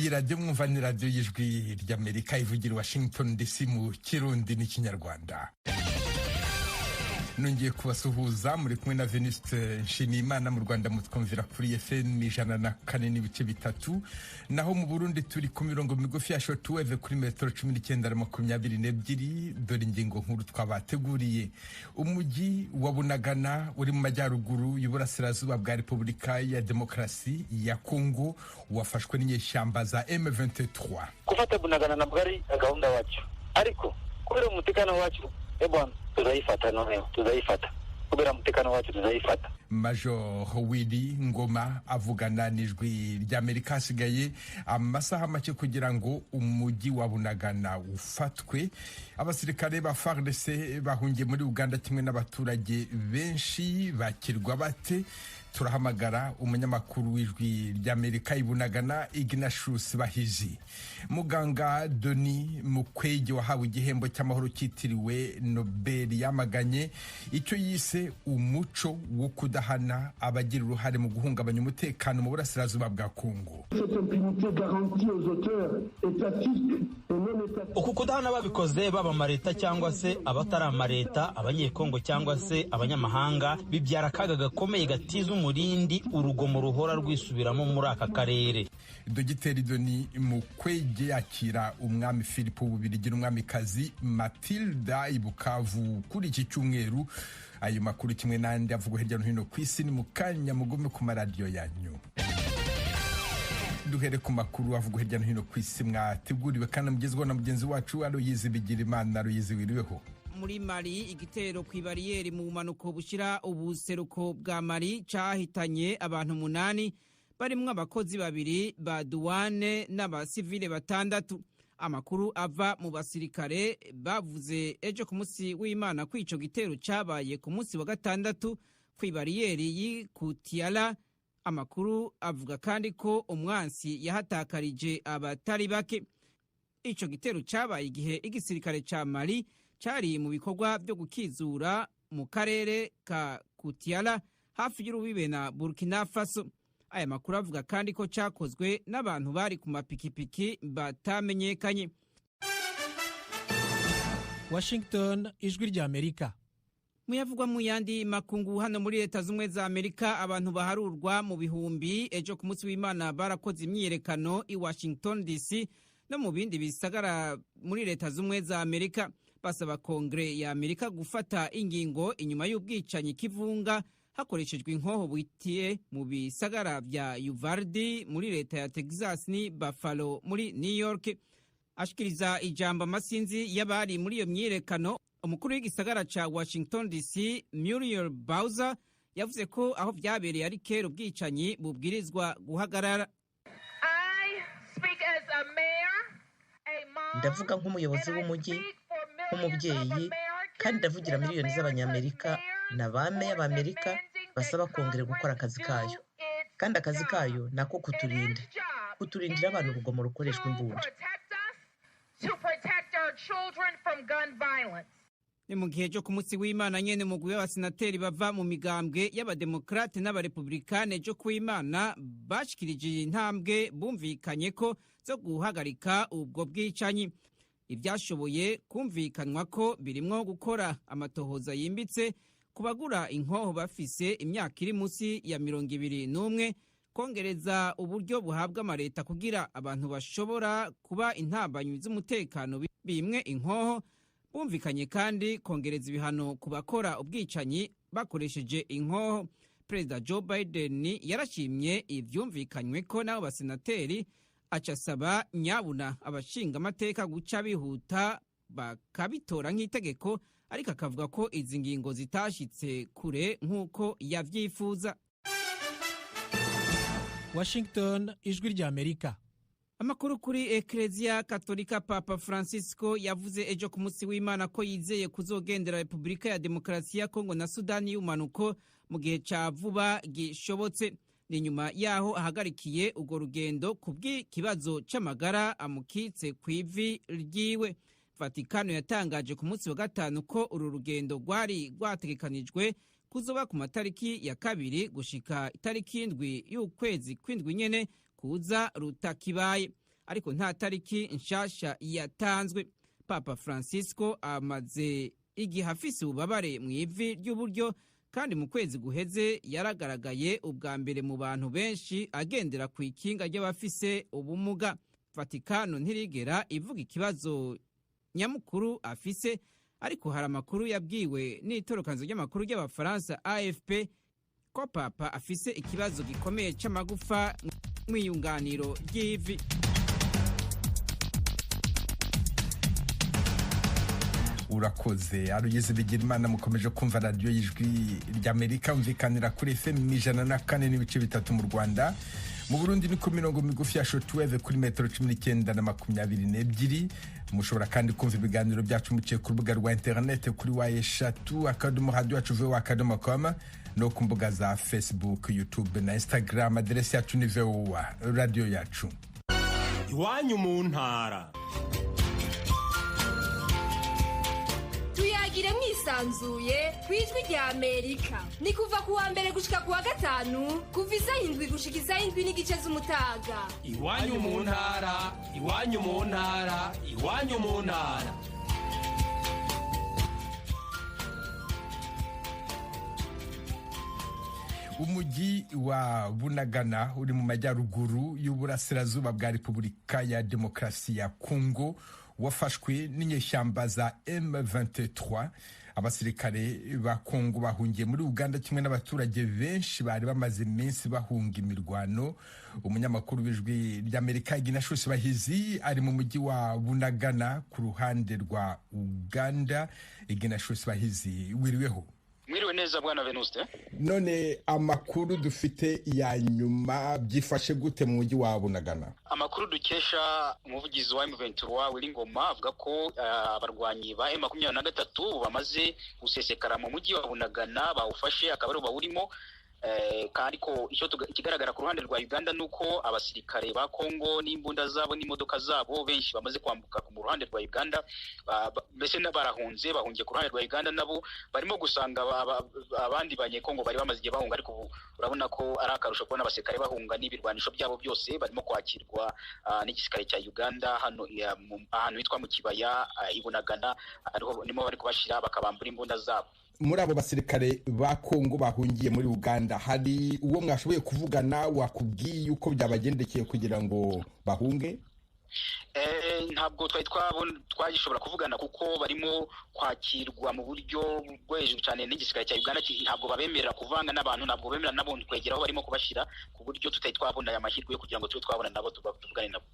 iyi radiyo mwumva ni radiyo y'ijwi ry'Amerika ivugira Washington DC mu Kirundi n'Ikinyarwanda. Nongeye kubasuhuza muri kumwe na Venuste Nshimiyimana. Mu Rwanda mutwumvira kuri FM 104.3, naho mu Burundi turi ku mirongo migufi ya shortwave kuri metero 1922. Dore ingingo nkuru twabateguriye. Umujyi wa Bunagana uri mu majyaruguru y'uburasirazuba bwa Repubulika ya Demokarasi ya Kongo wafashwe n'inyeshyamba za M23. Kufata Bunagana nabwo ari gahunda wacu, ariko kubera umutekano wacu ebwana tuzayifata noneho tuzayifata kubera umutekano wacu tuzayifata. Major Willy Ngoma avugana n'ijwi ry'Amerika. Asigaye amasaha make kugira ngo umujyi wa Bunagana ufatwe. Abasirikare ba FARDC bahungiye muri Uganda kimwe n'abaturage benshi bakirwa bate? Turahamagara umunyamakuru w'ijwi ry'Amerika ibunagana Ignatius Bahizi. Muganga Denis Mukwege wahawe igihembo cy'amahoro cyitiriwe Nobel yamaganye icyo yise umuco wo kudahana abagira uruhare mu guhungabanya umutekano mu burasirazuba bwa Kongo. Uku kudahana babikoze baba amareta cyangwa se abatari amareta, abanyekongo cyangwa se abanyamahanga, bibyara akaga gakomeye gatiza umurindi urugomo ruhora rwisubiramo muri aka karere. Dogiteri Denis Mukwege yakira umwami Philip w'Ububiligi n'umwamikazi Matilda i Bukavu kuri iki cyumweru. Ayo makuru kimwe n'andi avugwa hirya no hino ku isi ni mu kanya mugume ku maradiyo yanyu. Duhere ku makuru avugwa hirya no hino ku isi mwateguriwe kandi mugezweho na mugenzi wacu Aloyizi Bigirimana. Aloyizi, wiriweho? Muri Mali, igitero kw'ibariyeri mu bumanuko bushira ubuseruko bwa Mali cahitanye abantu 8 barimwo abakozi 2 ba douane n'abasivile 6. Amakuru ava mu basirikare bavuze ejo ku munsi w'Imana ko ico gitero cabaye ku munsi wa gatandatu kw'ibariyeri y'Ikutiala. Amakuru avuga kandi ko umwansi yahatakarije abatari bake. Ico gitero cabaye igihe igisirikare ca Mali cari mu bikorwa byo gukizura mu karere ka Kutiala hafi y'urubibe na Burkina Faso. Aya makuru avuga kandi ko cakozwe n'abantu bari ku mapikipiki batamenyekanye. Washington, ijwi ry'Amerika. Muyavugwa mu yandi makungu hano muri Leta Zumwe za Amerika, abantu baharurwa mu bihumbi ejo ku munsi w'Imana barakoze imyiyerekano i Washington DC no mu bindi bisagara muri Leta Zumwe za Amerika, basaba Kongre ya Amerika gufata ingingo inyuma y'ubwicanyi kivunga hakoreshejwe inkoho bwitiye mu bisagara vya Uvalde muri leta ya Texas ni Buffalo muri New York. Ashikiriza ijambo amasinzi y'abari muri iyo myiyerekano, umukuru w'igisagara ca Washington DC Muriel Bowser yavuze ko aho vyabereye ari kera ubwicanyi bubwirizwa guhagarara. Ndavuga nk'umuyobozi w'umujyi, nk'umubyeyi, kandi ndavugira miliyoni z'abanyamerika n'abame y'Amerika basaba Kongere gukora akazi kayo. Kandi akazi kayo nako kuturindira abantu urugomo rukoreshwa imbunda. Ni mu gihe cyo ku munsi w'Imana nyene umugwi w'abasenateri bava mu migambwe y'abademokrate n'abarepublikane cyo kw'Imana bashikirije intambwe bumvikanye ko zo guhagarika ubwo bwicanyi. Ivyashoboye kumvikanwa ko birimwo gukora amatohoza yimbitse kubagura inkoho bafise imyaka iri munsi ya 21, kongereza uburyo buhabwa amareta kugira abantu bashobora kuba intambanyi z'umutekano bimwe inkoho. Bumvikanye kandi kongereza ibihano ku bakora ubwicanyi bakoresheje inkoho. Perezida Joe Biden yarashimye ivyumvikanywe ko n'abo basenateri, acasaba nyabuna abashinga amateka guca bihuta bakabitora nk'itegeko, ariko akavuga ko izi ngingo zitashitse kure nk'uko yavyifuza. Washington, ijwi ry'Amerika. Amakuru kuri Eklezia Katolika, Papa Francisco yavuze ejo ku munsi w'Imana ko yizeye kuzogendera Repubulika ya Demokarasi ya Kongo na Sudani y'Umanuko mu gihe ca vuba gishobotse. Ni nyuma yaho ahagarikiye urwo rugendo kubw'ikibazo c'amagara amukitse kw'ivi ryiwe. Vatikano yatangaje ku munsi wa gatanu ko uru rugendo rwari rwategekanijwe kuzoba ku matariki ya 2 gushika itariki 7 y'ukwezi kw'indwi nyene kuza rutakibaye. ariko nta tariki nshasha yatanzwe. Papa Francisco amaze igihe afise ububabare mu ivi ry'uburyo, kandi mu kwezi guheze yaragaragaye ubwa mbere mu bantu benshi agendera ku ikinga ry'abafise ubumuga. Vatikano ntirigera ivuga ikibazo nyamukuru afise, ariko hari amakuru yabwiwe n'itorokanzo ry'amakuru ry'abafaransa AFP ko papa afise ikibazo gikomeye c'amagufa mw'iyunganiro ry'ivi. Urakoze Aloyize Bigirimana. Mukomeje kumva radiyo y'Ijwi ry'Amerika, umvikanira kuri FM 104.3 mu Rwanda. Mu Burundi ni ku mirongo migufi ya shortwave kuri metero 19 na 22. Mushobora kandi kumva ibiganiro byacu muciye ku rubuga rwa internet kuri wa3.radio.com no ku mbuga za Facebook, YouTube na Instagram. Aderesi yacu ni VOA radio yacu. Iwanyu mu ntara. Tuyagire mwisanzuye kwijwi rya Amerika. Ni kuva kuwa mbere gushika kuwa gatanu, kuva 7 gushika 7 n'igice z'umutaga. Iwanyu mu ntara, iwanyu mu ntara, iwanyu mu ntara. Umujyi wa Bunagana uri mu majyaruguru y'uburasirazuba bwa Repubulika ya Demokarasi ya Kongo wafashwe n'inyeshyamba za M23. Abasirikare ba Kongo bahungiye muri Uganda kimwe n'abaturage benshi bari bamaze iminsi bahunga imirwano. Umunyamakuru w'Ijwi ry'Amerika Ignatius Bahizi ari mu mujyi wa Bunagana ku ruhande rwa Uganda. Ignatius Bahizi, wiriweho? Mwiriwe neza bwana Venuste. None amakuru dufite ya nyuma byifashe gute mu mujyi wa Bunagana? Amakuru dukesha umuvugizi wa M23 Wilingoma avuga ko abarwanyi ba M23 bamaze gusesekara mu mujyi wa Bunagana, bawufashe akabaro bawurimo. Kandi ko icyo kigaragara ku ruhande rwa Uganda nuko abasirikare ba Kongo n'imbunda zabo n'imodoka zabo benshi bamaze kwambuka ku ruhande rwa Uganda, mbese n'abarahunze bahungiye ku ruhande rwa Uganda nabo barimo gusanga abandi banyekongo bari bamaze igihe bahunga, ariko urabona ko ari akarusho kubona abasirikare bahunga n'ibirwanisho byabo byose barimo kwakirwa n'igisirikare cya Uganda hano ahantu hitwa mu kibaya ibunagana, ariho nimo bari kubashira bakabambura imbunda zabo. Muri abo basirikare ba Kongo bahungiye muri Uganda, hari uwo mwashoboye kuvugana wakubwiye uko byabagendekeye kugira ngo bahunge? Ntabwo twagishobora kuvugana kuko barimo kwakirwa mu buryo bwo hejuru cyane n'igisirikare cya Uganda. Ntabwo babemerera kuvanga n'abantu, ntabwo bemerera nabo kwegera aho barimo kubashira, ku buryo twabona aya mahirwe yo kugira ngo twabona nabo tuvugane nabo.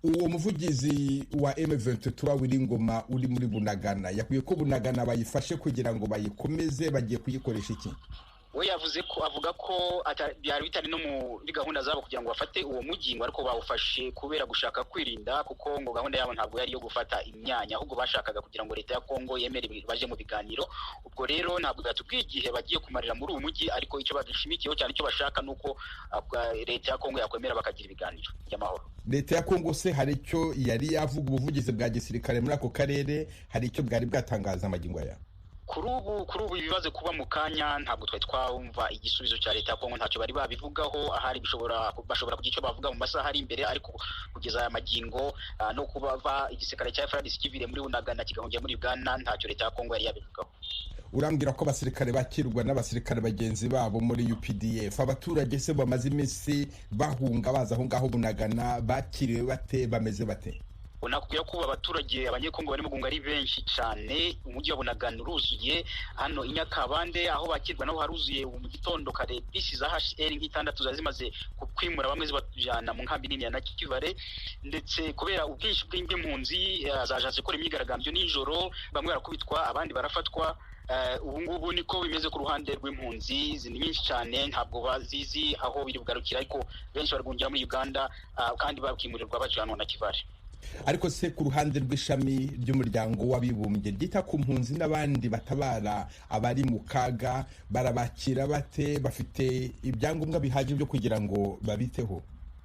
Uwo muvugizi wa M23 Wilingoma uri muri Bunagana yakwiye ko Bunagana bayifashe kugira ngo bayikomeze, bagiye kuyikoresha iki? We yavuze ko avuga ko byari bitari no muri gahunda zabo kugira ngo bafate uwo mujyi, ariko bawufashe kubera gushaka kwirinda, kuko ngo gahunda yabo ntabwo yari yo gufata imyanya, ahubwo bashakaga kugira ngo leta ya Kongo yemere baje mu biganiro. Ubwo rero ntabwo batubwiye igihe bagiye kumarira muri uwo mujyi, ariko icyo badashimikiyeho cyane icyo bashaka nuko leta ya Kongo yakwemera bakagira ibiganiro by'amahoro. Leta ya Kongo se hari icyo yari yavuga ubuvugizi bwa gisirikare muri ako karere, hari icyo bwari bwatangaza amagingo aya? Kuri ubu ibibazo kuba mu kanya ntabwo twumva igisubizo cya leta ya Kongo, ntacyo bari babivugaho. Ahari bashobora kugira icyo bavuga mu masaha ari imbere, ariko kugeza aya magingo no kuba igisirikare cya FARDC kivire muri Bunagana kigahungira muri Uganda, ntacyo leta ya Kongo yari yabivugaho. Urambwira ko abasirikare bakirwa n'abasirikare bagenzi babo muri UPDF, abaturage se bamaze iminsi bahunga baza aho ngaho Bunagana bakiriwe bate, bameze bate? Unakubwira ko abaturage abanyekongo barimo gunga ari benshi cyane. Umujyi wa Bunagana uruzuye, hano inyakabande aho bakirwa naho haruzuye. Mu gitondo kare bisi za HL nk'itandatu zazimaze kwimura bamwe zibajana mu nkambi nini ya Nakivale, ndetse kubera ubwinshi bw'impunzi zajaze gukora imyigaragambyo nijoro, bamwe barakubitwa abandi barafatwa. Ubu ngubu niko bimeze ku ruhande rw'impunzi nyinshi cyane, ntabwo bazizi aho biri bugarukira, ariko benshi bargungira muri Uganda kandi bakimurirwa bajanwa na Nakivale. Ariko se ku ruhande rw'ishami ry'umuryango w'abibumbye ryita ku mpunzi n'abandi batabara abari mu kaga, barabakira bate? Bafite ibyangombwa bihagije byo kugira ngo babiteho,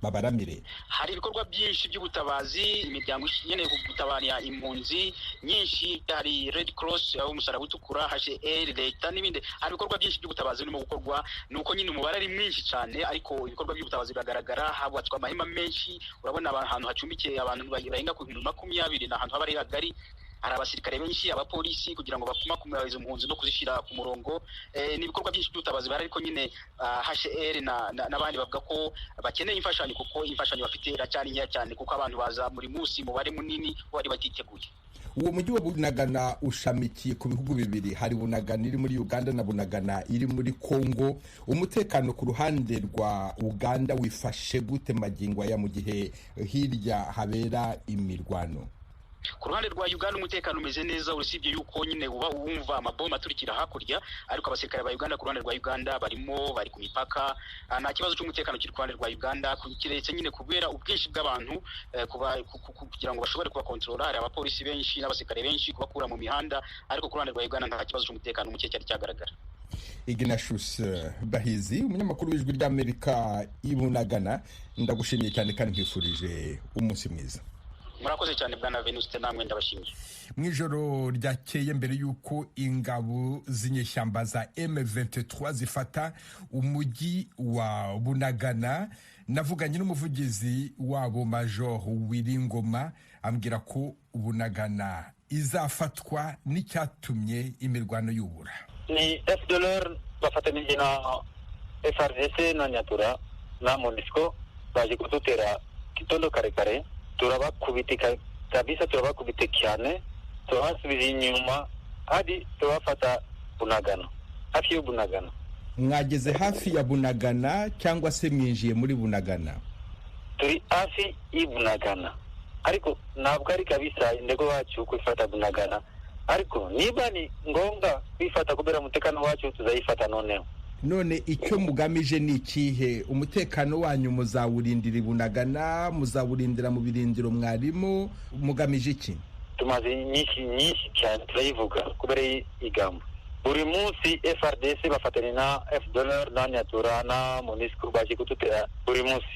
babaramire? Hari ibikorwa byinshi by'ubutabazi, imiryango ikeneye gutabara impunzi nyinshi, hari Red Cross aho umusaraba utukura, HCR, leta n'ibindi. Hari ibikorwa byinshi by'ubutabazi birimo gukorwa, nuko nyine umubare ari mwinshi cyane, ariko ibikorwa by'ubutabazi biragaragara. Habubatswe amahema menshi, urabona ahantu hacumbikiye abantu barenga ku 20 n'ahantu haba ari hagari. Hari abasirikare benshi, abapolisi, kugira ngo bapima izo mpunzi no kuzishyira ku murongo. N'ibikorwa byinshi by'ubutabazi bari, ariko nyine HCR n'abandi bavuga ko bakeneye imfashanyo, kuko imfashanyo bafite iracyari nkeya cyane, kuko abantu baza muri munsi mubare munini bari batiteguye. Uwo mujyi wa Bunagana ushamikiye ku bihugu bibiri, hari Bunagana iri muri Uganda na Bunagana iri muri Congo. Umutekano ku ruhande rwa Uganda wifashe gute magingo aya mu gihe hirya habera imirwano? Ku ruhande rwa Uganda umutekano umeze neza, usibye yuko nyine uba wumva amabomba aturikira hakurya, ariko abasirikare ba Uganda ku ruhande rwa Uganda bari ku mipaka. Nta kibazo cy'umutekano kiri ku ruhande rwa Uganda, kiretse nyine kubera ubwinshi bw'abantu kugira ngo bashobore kubakontorora. Hari abapolisi benshi n'abasirikare benshi kubakura mu mihanda, ariko ku ruhande rwa Uganda nta kibazo cy'umutekano muke cyari cyagaragara. Ignatius Bahizi, umunyamakuru w'Ijwi ry'Amerika i Bunagana, ndagushimiye cyane kandi nkwifurije umunsi mwiza. Murakoze cyane bwana Venuste, namwe ndabashimiye. Mwijoro ryakeye mbere yuko ingabo z'inyeshyamba za M23 zifata umujyi wa Bunagana, navuganye n'umuvugizi wabo Major Wiringoma, ambwira ko Bunagana izafatwa n'icyatumye imirwano yubura. Ni FDLR bafatanije na FARDC na Nyatura na MONUSCO baje kudutera kitondo kare turabakubita kabisa, turabakubita cyane, turabasubiza inyuma hadi turabafata Bunagana, hafi yo Bunagana. Mwageze hafi ya Bunagana cyangwa se mwinjiye muri Bunagana? Turi hafi y'Ibunagana, ariko ntabwo ari kabisa indego wacu kwifata Bunagana, ariko niba ni ngombwa kwifata kubera umutekano wacu tuzayifata noneho. None icyo mugamije ni ikihe? Umutekano wanyu muzawurindira Bunagana, muzawurindira mu birindiro mwarimo, mugamije iki? Tumaze nyinshi cyane turayivuga kubera igambo. Buri munsi FARDC bafatanya na FDLR na Nyatura na MONUSCO baje kututera buri munsi.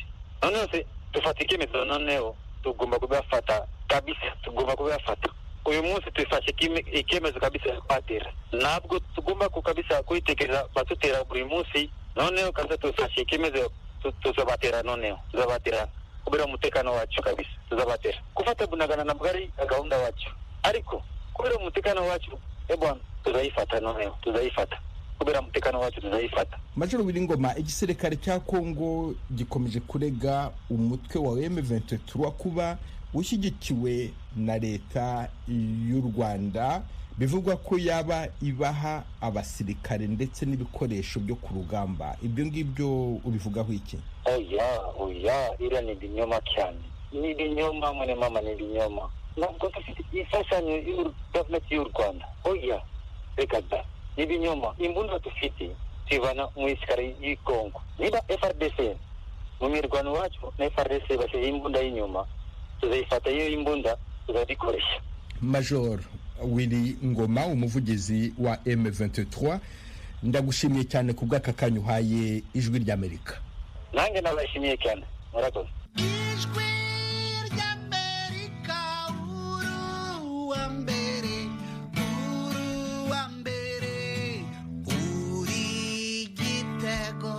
None tufata icyemezo noneho, tugomba kubafata kabisa, tugomba kubafata. Uyu munsi twifashe icyemezo kabisa kwatera, ntabwo tugomba kukabisa kwitekereza batutera buri munsi. Noneho kaza twifashe icyemezo tuzabatera, noneho tuzabatera kubera umutekano wacu kabisa, tuzabatera. Kufata Bunagana ntabwo ari gahunda wacu, ariko kubera umutekano wacu bwana tuzayifata, noneho tuzayifata kubera umutekano wacu tuzayifata. Major Wiringoma, igisirikare cya Kongo gikomeje kurega umutwe wa M23 kuba ushyigikiwe na leta y'u Rwanda, bivugwa ko yaba ibaha abasirikare ndetse n'ibikoresho byo ku rugamba. Ibyo ngibyo ubivugaho iki? Oya, ira ni binyoma cyane, ni binyoma mwene mama, ni binyoma. Ntabwo dufite ifashanyo y'Gavumenti y'u Rwanda. Oya, reka da, ni binyoma. Imbunda dufite tubana mu isikari y'i Kongo. Niba FARDC mu mirwano wacu na FARDC bashyize imbunda y'inyuma, tuzayifata iyo imbunda tuzabikoresha. Major Wiringoma, umuvugizi wa M23, ndagushimiye cyane ku bw'aka kanya uhaye Ijwi ry'Amerika. Nanjye nabashimiye cyane, murakoze. Ijwi ry'Amerika, uruwa mbere, uri igitego.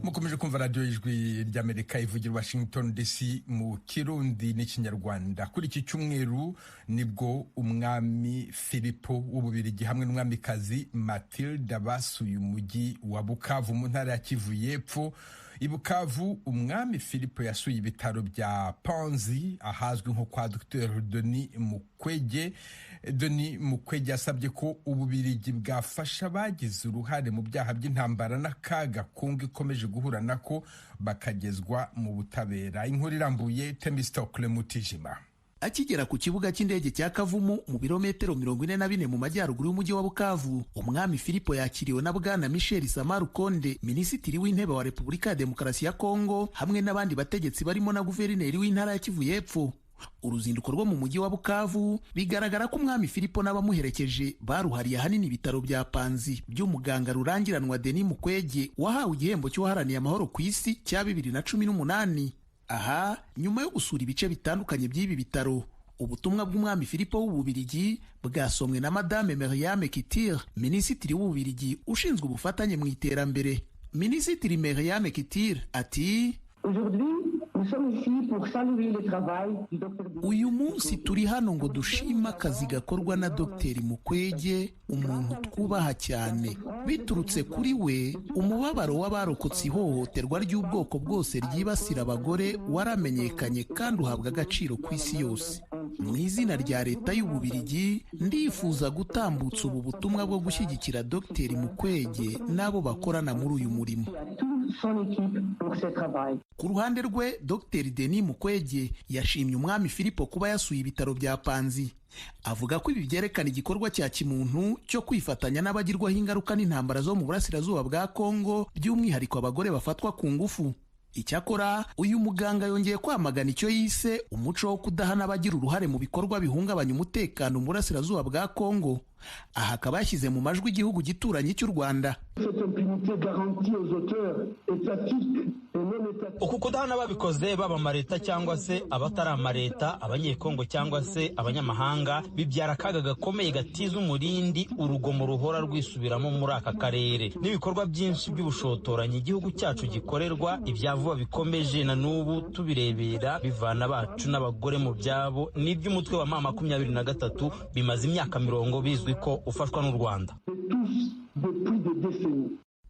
Mukomeje kumva radio Ijwi ry'Amerika ivugira Washington DC mu Kirundi n'Ikinyarwanda. Kuri iki cyumweru nibwo umwami Filipo w'Ububirigi hamwe n'umwamikazi Matilda basuye umujyi wa Bukavu mu ntara ya Kivu y'Epfo. I Bukavu umwami Filipo yasuye ibitaro bya Panzi ahazwi nko kwa Dr Denis Mukwege. Denis Mukwege yasabye ko Ububirigi bwafasha bagize uruhare mu byaha by'intambara n'akaga Kongo ikomeje guhura nako bakagezwa mu butabera. Inkuru irambuye Temistokle Mutijima. Akigera ku kibuga cy'indege cya Kavumu mu birometero 44 mu majyaruguru y'umujyi wa Bukavu, umwami Filipo yakiriwe na bwana Michel Samaru Konde, minisitiri w'intebe wa Repubulika ya Demokarasi ya Kongo, hamwe n'abandi bategetsi barimo na guverineri w'intara ya Kivu y'Epfo. uruzinduko rwo mu mujyi wa Bukavu bigaragara ko umwami Filipo n'abamuherekeje baruhariye ahanini ibitaro bya Panzi by'umuganga rurangiranwa Denis Mukwege wahawe igihembo cy'uwaharaniye amahoro ku isi cya 2018. Aha nyuma yo gusura ibice bitandukanye by'ibi bitaro, ubutumwa bw'umwami Filipo w'Ububirigi bwasomwe na Madame Myriam Kitir, minisitiri w'Ububirigi ushinzwe ubufatanye mu iterambere. Minisitiri Myriam Kitir ati: uyu munsi turi hano ngo dushima akazi gakorwa na Dr Mukwege, umuntu twubaha cyane. Biturutse kuri we, umubabaro w'abarokotse ihohoterwa ry'ubwoko bwose ryibasira abagore waramenyekanye kandi uhabwa agaciro ku isi yose. Mu izina rya leta y'Ububirigi ndifuza gutambutsa ubu butumwa bwo gushyigikira Dr Mukwege n'abo bakorana muri uyu murimo. Ku ruhande rwe, Dr Denis Mukwege yashimye umwami Filipo kuba yasuye ibitaro bya Panzi. Avuga ko ibi byerekana igikorwa cya kimuntu cyo kwifatanya n'abagirwaho ingaruka n'intambara zo mu burasirazuba bwa Kongo, by'umwihariko abagore bafatwa ku ngufu. Icyakora uyu muganga yongeye kwamagana icyo yise umuco wo kudahana abagira uruhare mu bikorwa bihungabanya umutekano mu burasirazuba bwa Kongo. Aha akaba yashyize mu majwi igihugu gituranye cy'u Rwanda. Uku kudahana babikoze baba amaleta cyangwa se abatari amaleta, abanyekongo cyangwa se abanyamahanga, bibyara akaga gakomeye gatiza umurindi urugomo ruhora rwisubiramo muri aka karere. N'ibikorwa byinshi by'ubushotoranyi igihugu cyacu gikorerwa, ibyavuba bikomeje na n'ubu tubirebera bivana bacu n'abagore mu byabo, n'iby'umutwe wa M23 bimaze imyaka 40 bizwi ko ufashwa n'u Rwanda.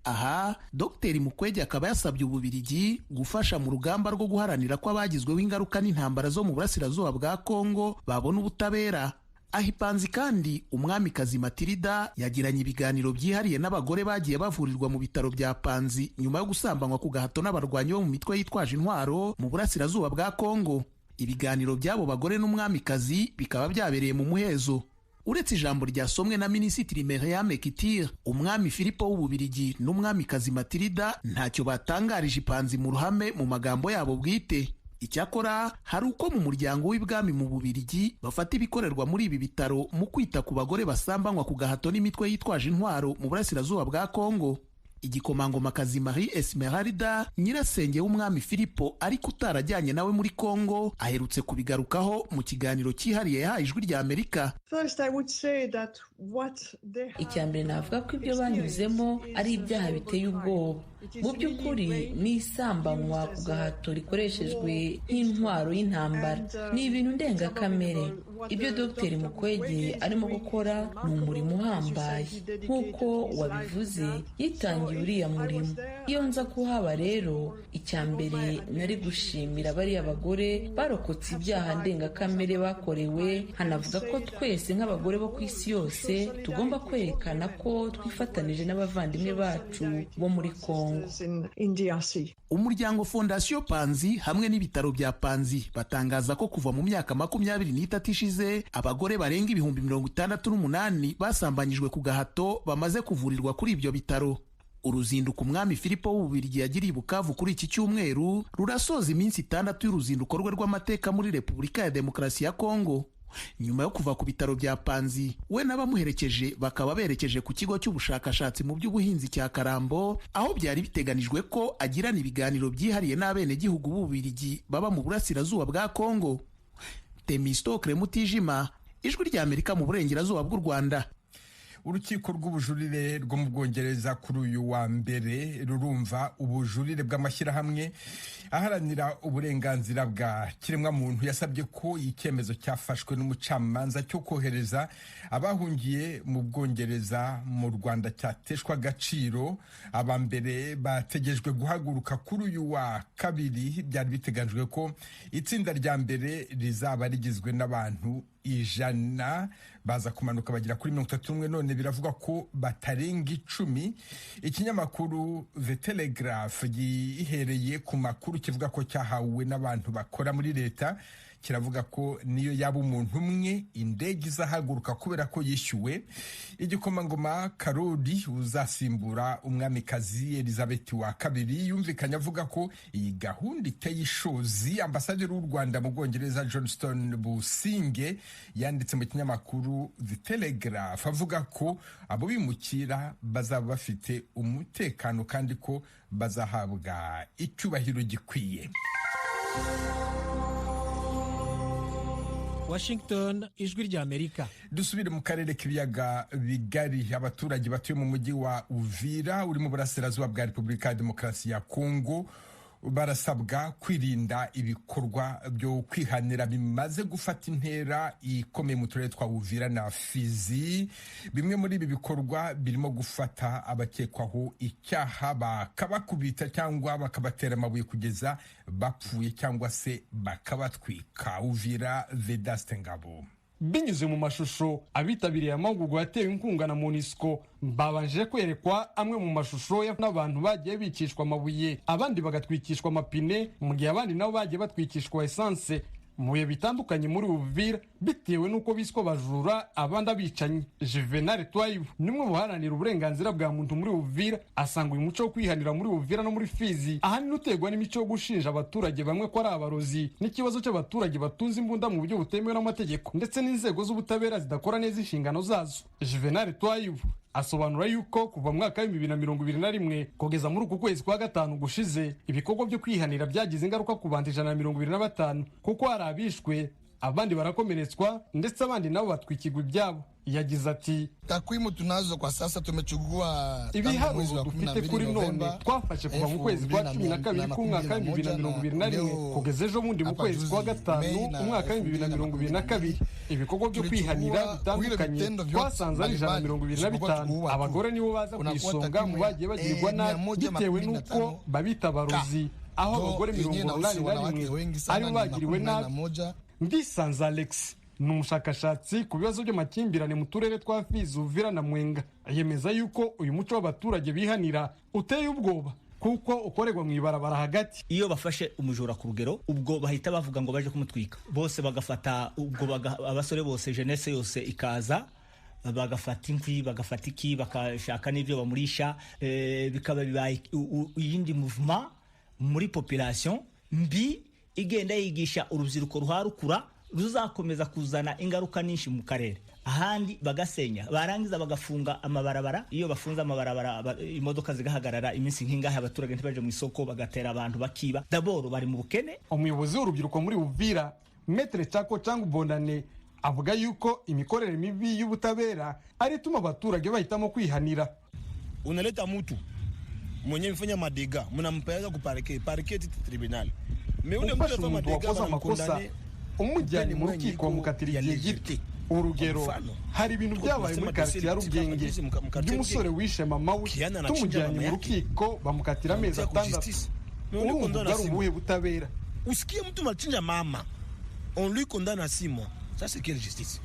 Aha Dr Mukwege akaba yasabye Ububirigi gufasha mu rugamba rwo guharanira ko abagizweho ingaruka n'intambara zo mu burasirazuba bwa Kongo babona ubutabera. Aho Panzi kandi umwamikazi Matilda yagiranye ibiganiro byihariye n'abagore bagiye bavurirwa mu bitaro bya Panzi nyuma yo gusambanywa ku gahato n'abarwanyi bo mu mitwe yitwaje intwaro mu burasirazuba bwa Kongo. Ibiganiro by'abo bagore n'umwamikazi bikaba byabereye mu muhezo. Uretse ijambo ryasomwe na Minisitiri Myriam Kitir, umwami Filipo w'Ububirigi n'umwamikazi Matilda ntacyo batangarije Panzi mu ruhame mu magambo yabo bwite. Icyakora hari uko mu muryango w'ibwami mu Bubirigi bafata ibikorerwa muri ibi bitaro mu kwita ku bagore basambanywa ku gahato n'imitwe yitwaje intwaro mu burasirazuba bwa Kongo. Igikomangomakazi Marie Esmeralda, nyirasenge w'umwami Filipo ariko utarajyanye nawe muri Kongo, aherutse kubigarukaho mu kiganiro cyihariye yahaye Ijwi rya Amerika. Icyambere navuga ko ibyo banyuzemo ari ibyaha biteye ubwoba. Mu by'ukuri ni isambanywa ku gahato rikoreshejwe nk'intwaro y'intambara, ni ibintu ndengakamere. Ibyo Dr Mukwege arimo gukora ni umurimo uhambaye, nk'uko wabivuze yitangiye uriya murimo. Iyo nza kuhaba rero, icyambere nari gushimira bariya bagore barokotse ibyaha ndengakamere bakorewe, hanavuga ko twese nk'abagore bo ku isi yose tugomba kwerekana ko twifatanije n'abavandimwe bacu bo muri Kongo. Umuryango Fondation Panzi hamwe n'ibitaro bya Panzi batangaza ko kuva mu myaka 23 ishize abagore barenga 68,000 basambanyijwe ku gahato bamaze kuvurirwa kuri ibyo bitaro. Uruzinduko umwami Filipo w'Ububirigi yagiriye Bukavu kuri iki cyumweru rurasoza iminsi 6 y'uruzinduko rwe rw'amateka muri Repubulika ya Demokarasi ya Kongo. Nyuma yo kuva ku bitaro bya Panzi, we n'abamuherekeje bakaba berekeje ku kigo cy'ubushakashatsi mu by'ubuhinzi cya Karambo, aho byari biteganijwe ko agirana ibiganiro byihariye n'abenegihugu b'Ububirigi baba mu burasirazuba bwa Kongo. Temistocle Mutijima, Ijwi rya Amerika mu burengerazuba bw'u Rwanda. Urukiko rw'ubujurire rwo mu Bwongereza kuri uyu wa mbere rurumva ubujurire bw'amashyirahamwe aharanira uburenganzira bwa kiremwa muntu yasabye ko icyemezo cyafashwe n'umucamanza cyo kohereza abahungiye mu Bwongereza mu Rwanda cyateshwa agaciro. Abambere bategejwe guhaguruka kuri uyu wa kabiri. Byari biteganyijwe ko itsinda rya mbere rizaba rigizwe n'abantu 100, baza kumanuka bagera kuri 31, none biravuga ko batarenga 10. Ikinyamakuru The Telegraph gihereye ku makuru kivuga ko cyahawe n'abantu bakora muri leta kiravuga ko niyo yaba umuntu umwe indege izahaguruka kubera ko yishyuwe. Igikomangoma Karoli uzasimbura umwamikazi Elizabeth wa kabiri yumvikanye avuga ko iyi gahunda iteye ishozi. Ambasaderi w'u Rwanda mu Bwongereza Johnston Businge yanditse mu kinyamakuru The Telegraph avuga ko abo bimukira bazaba bafite umutekano kandi ko bazahabwa icyubahiro gikwiye. Washington, ijwi ry'Amerika. Dusubire mu karere k'ibiyaga bigari. Abaturage batuye mu mujyi wa Uvira uri mu burasirazuba bwa Repubulika ya Demokarasi ya Kongo barasabwa kwirinda ibikorwa byo kwihanira bimaze gufata intera ikomeye mu turere twa Uvira na Fizi. Bimwe muri ibi bikorwa birimo gufata abakekwaho icyaha bakabakubita cyangwa bakabatera amabuye kugeza bapfuye cyangwa se bakabatwika. Uvira, Vedaste Ngabo. Binyuze mu mashusho abitabiriye amahugurwa yatewe inkunga na MONUSCO babanje kwerekwa amwe mu mashusho n'abantu bagiye bicishwa amabuye abandi bagatwikishwa amapine mu gihe abandi nabo bagiye batwikishwa essence mu bihe bitandukanye muri Uvira bitewe n'uko biswa bajura abandi abicanyi. Juvenal Twayibu nimwe mu baharanira uburenganzira bwa muntu muri Uvira asanga uyu muco wo kwihanira muri Uvira no muri Fizi ahanini uterwa n'imico yo gushinja abaturage bamwe ko ari abarozi n'ikibazo cy'abaturage batunze imbunda mu buryo butemewe n'amategeko ndetse n'inzego z'ubutabera zidakora neza inshingano zazo. Juvenal Twayibu asobanura yuko kuva mu mwaka wa 2021 kugeza muri uku kwezi kwa gatanu gushize ibikorwa byo kwihanira byagize ingaruka ku bantu 125 kuko hari abishwe abandi barakomeretswa ndetse abandi nabo batwikirwa ibyabo. Yagize ati takwimu tunazo kwa sasa tumechukua ibiharuro dufite kuri none twafashe kuva mu kwezi kwa 12 k'umwaka wa 2021 kugeza ejo bundi mu kwezi kwa gatanu umwaka wa 2022 ibikorwa byo kwihanira bitandukanye twasanze ari 125. Abagore nibo baza kwisonga mu bagiye bagirirwa nabi bitewe n'uko babita barozi aho abagore 81 ari bagiriwe nabi. Ndisanze Alex ni umushakashatsi ku bibazo by'amakimbirane mu turere twa Fizi, Uvira na Mwenga. Yemeza yuko uyu muco w'abaturage bihanira uteye ubwoba kuko ukorerwa mu ibarabara hagati. Iyo bafashe umujura ku rugero ubwo bahita bavuga ngo baje kumutwika bose bagafata ubwo abasore bose jeunesse yose ikaza bagafata inkwi bagafata iki bakashaka n'ibyo bamurisha bikaba bibaye iyindi movement muri population mbi igenda yigisha urubyiruko ruharukura ruzakomeza kuzana ingaruka nyinshi mu karere. Ahandi bagasenya barangiza bagafunga amabarabara. Iyo bafunze amabarabara imodoka zigahagarara iminsi nk'ingahe abaturage ntibaje mu isoko bagatera abantu bakiba. Daboro bari mu bukene. Umuyobozi w'urubyiruko muri Uvira Maître Chako Changu Bondane avuga yuko imikorere mibi y'ubutabera ari tuma abaturage bahitamo kwihanira. Unaleta mtu mwenye mfanya madega mnampeleka ku parquet tribunal mais ule mtu afanya madega makosa umujyanye mu rukiko mukatira igihe gito. Urugero hari ibintu byabaye muri quartier ya Rugenge by'umusore wishe mama we tumujyanye mu rukiko bamukatira amezi 6. Urumva ubuhe butabera? Usikie mtu machinja mama on lui condamne à 6 mois. Ça c'est quelle justice?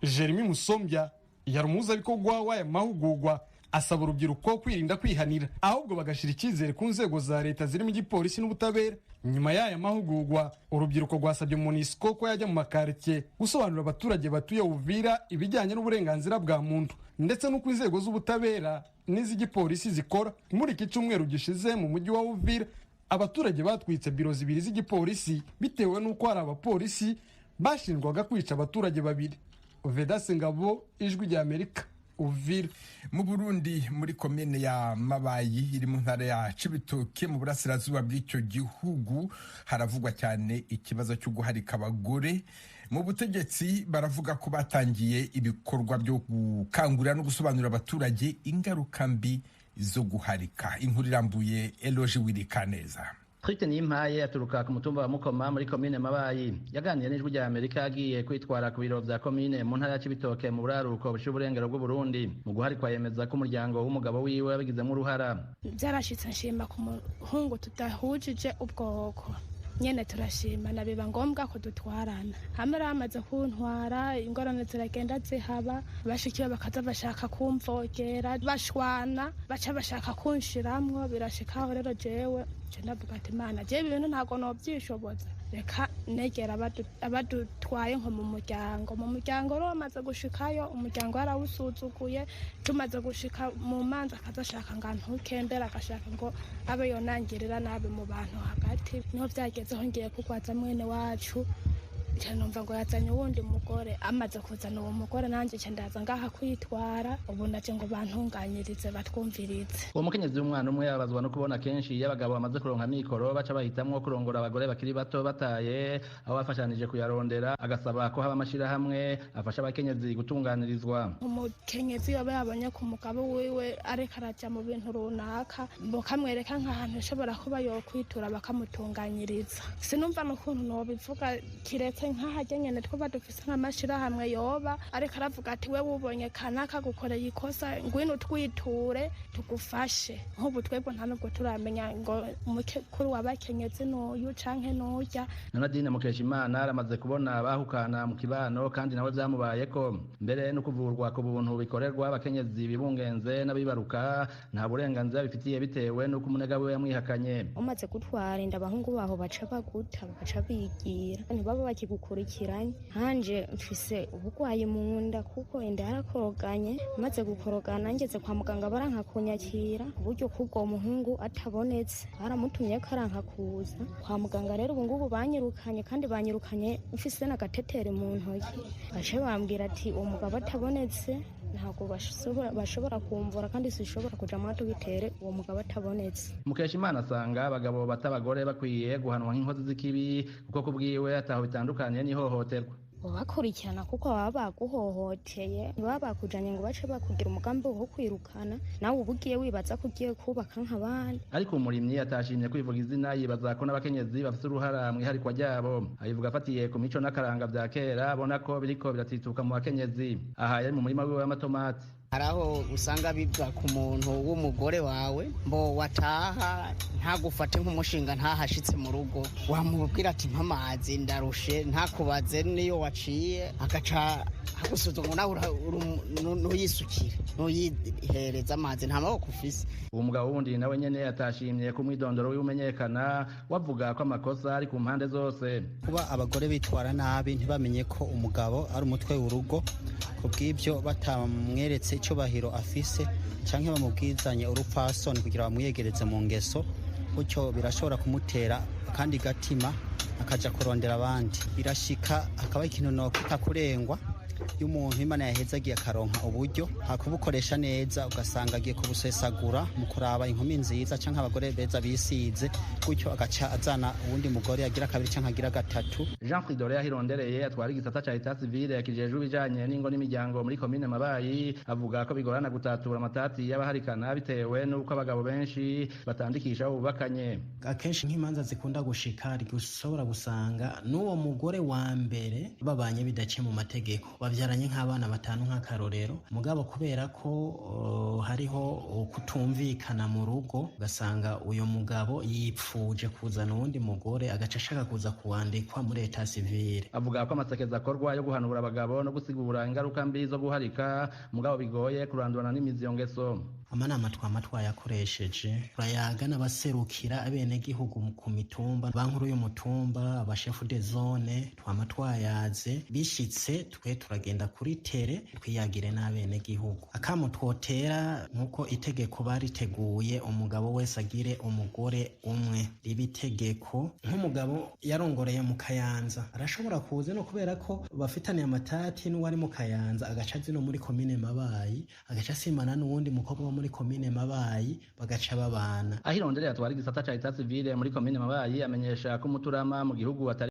Jeremy Musombya yarumuza bikorwa waya mahugurwa asaba urubyiruko kwirinda kwihanira ahubwo bagashira icyizere ku nzego za leta zirimo igipolisi n'ubutabera. Nyuma y'aya mahugurwa urubyiruko rwasabye MONUSCO ko yajya mu makartie gusobanurira abaturage batuye Uvira ibijyanye n'uburenganzira bwa muntu ndetse n'uko inzego z'ubutabera n'iz'igipolisi zikora. Muri iki cyumweru gishize mu mujyi wa Uvira abaturage batwitse biro zibiri z'igipolisi bitewe n'uko hari abapolisi bashinjwaga kwica abaturage babiri. Vedaste Ngabo, ijwi ry'Amerika, Uvira. Mu Burundi muri komine ya Mabayi iri mu ntara ya Cibitoke mu burasirazuba bw'icyo gihugu haravugwa cyane ikibazo cyo guharika abagore. Mu butegetsi baravuga ko batangiye ibikorwa byo gukangurira no gusobanurira abaturage ingaruka mbi zo guharika. Inkuru irambuye Eloge Wirikaneza. Trite Nimpaye aturuka ku mutumba wa Mukoma muri komine Mabayi yaganiriye n'ijwi rya Amerika yagiye kwitwara ku biro vya komine mu ntara ya Cibitoke mu buraruko bw'uburengero bw'u Burundi. Mu guharikwa yemeza ko umuryango w'umugabo wiwe yabigizemo uruhara. Byarashitse nshimba ku muhungu tutahujije ubwoko nyene turashima nabiba ngombwa ko dutwarana. Hamwe amaze kuntwara ingorane ziragenda zihaba bashikiye bakaza bashaka kumvogera bashwana baca bashaka kunshiramwo birashikaho rero jewe ndavuga ati Mana je ibintu ntago nobyishoboza reka negera abadutwaye nko mu muryango rero bamaze gushikayo umuryango yarawusuzuguye tumaze gushika mu manza akazashaka ngo ntukembere agashaka ngo abe yonangirira nabi mu bantu hagati niho byagezeho ngiye kugwaza mwene wacu numva ngo yazanye uwundi mugore amaze kuzana uwo mugore nanjye ndaza ngaha kwitwara ubu naje ngo bantunganyirize batwumvirize. Uwo mukenyezi w'umwana umwe yabazwa no kubona kenshi iyo abagabo bamaze kuronka mikoro baca bahitamwo kurongora abagore bakiri bato bataye aho bafashanije kuyarondera agasaba ko haba amashirahamwe afasha abakenyezi gutunganirizwa. Umukenyezi yoba yabonye ku mugabo wiwe areka araja mu bintu runaka bokamwereka nk'ahantu ashobora kuba yokwitura bakamutunganyiriza. Sinumva n'ukuntu nobivuga kiretse nk'ahajya nyene twaba dufise nk'amashirahamwe yoba ariko aravuga ati we wubonye kanaka gukoreye ikosa ngwino twiture tugufashe. Nk'ubu twebwe nta nubwo turamenya ngo umukuru w'abakenyezi n'uyu canke n'urya. Nadine Mukeshimana aramaze kubona bahukana mu kibano kandi nawe vyamubayeko mbere no kuvurwa ku buntu bikorerwa abakenyezi bibungenze n'abibaruka nta burenganzira bifitiye bitewe n'uko umunega we yamwihakanye. Umaze gutwara inda abahungu baho baca baguta baca bigira ntibaba gukurikiranye hanje mfise ubugwayi mu nda kuko inda yarakoroganye maze gukorogana ngeze kwa muganga baranka kunyakira uburyo kubwo muhungu atabonetse baramutumye karanka kuza kwa muganga. Rero ubu ngubu banyirukanye kandi banyirukanye mfise n'agatetere mu ntoki bace bambwira ati uwo mugabo atabonetse ntabwo bashobora kumvura kandi sishobora kuja mu bitere uwo mugabo atabonetse. Mukeshimana asanga abagabo batabagore bakwiye guhanwa nk'inkozi z'ikibi kuko kubwiwe ataho bitandukanye n'ihohoterwa. Bakurikirana kuko baba baguhohoteye ntibaba bakujanye ngo bace bakugira umugambi wo kwirukana nawe ubugiye wibaza ko ugiye kubaka nk'abandi. Ariko umurimyi atashimye kwivuga izina yibaza ko n'abakenyezi bafite uruhara mu iharikwa ryabo. Abivuga afatiye ku mico n'akaranga vya kera abona ko biriko biratituka mu bakenyezi. Aha yari mu murima wiwe w'amatomati. Haraho usanga biva ku muntu w'umugore wawe mbo wataha ntagufate nk'umushinga ntahashitse mu rugo wamubwira ati mpamazi ndarushe ntakubaze niyo waciye agaca agusuzuma nawe nuyisukire nuyihereza amazi nta maboko ufise. Uwo mugabo wundi nawe nyene atashimye ku mwidondoro w'umenyekana wavuga ko amakosa ari ku mpande zose. Kuba abagore bitwara nabi ntibamenye ko umugabo ari umutwe w'urugo kubw'ibyo batamweretse icyubahiro afise canke bamubwizanye urupfasoni kugira bamwiyegereze mu ngeso gutyo birashobora kumutera kandi gatima akaja kurondera abandi. Birashika akaba ikintu nokwita kurengwa y'umuntu Imana yahezagiye akaronka uburyo hakubukoresha neza ugasanga agiye kubusesagura mu kuraba inkumi nziza canke abagore beza bisize gutyo agaca azana uwundi mugore agira kabiri canke agira gatatu. Jean Fridolin yahirondereye atwara igisata ca Etat Civil yakijejwe ibijanye n'ingo n'imiryango muri komine Mabayi avuga ko bigorana gutatura amatati y'abaharikana bitewe n'uko abagabo benshi batandikisha ububakanye. Akenshi nk'imanza zikunda gushika ushobora gusanga n'uwo mugore wa mbere babanye bidaciye mu mategeko bavyaranye nk'abana batanu nk'akarorero mugabo kubera ko hariho kutumvikana mu rugo ugasanga uyo mugabo yipfuje kuzana uwundi mugore agaca ashaka kuza kuwandikwa muri Etat Civil. Avuga ko amasekeza akorwa yo guhanura abagabo no gusigura ingaruka mbi zo guharika mugabo bigoye kurandurana n'imizi iyo ngeso. Amanama twayakoresheje turayaga n'abaserukira abenegihugu ku mitumba bankuru y'umutumba abashefu de zone twayaze bishitse twe turagenda kuri tere twiyagire n'abenegihugu. Akamo twotera nkuko itegeko bariteguye umugabo wese agire umugore umwe riba itegeko. Nk'umugabo yarongoreye mu Kayanza arashobora kuza no kubera ko bafitaniye amatati n'uwari mu Kayanza agaca zino muri komine Mabayi agaca asimana n'uwundi mukobwa muri komine Mabayi bagaca babana. Ahirondereye atwara igisata ca Etat Civil muri komine Mabayi amenyesha ko umuturama mu gihugu atari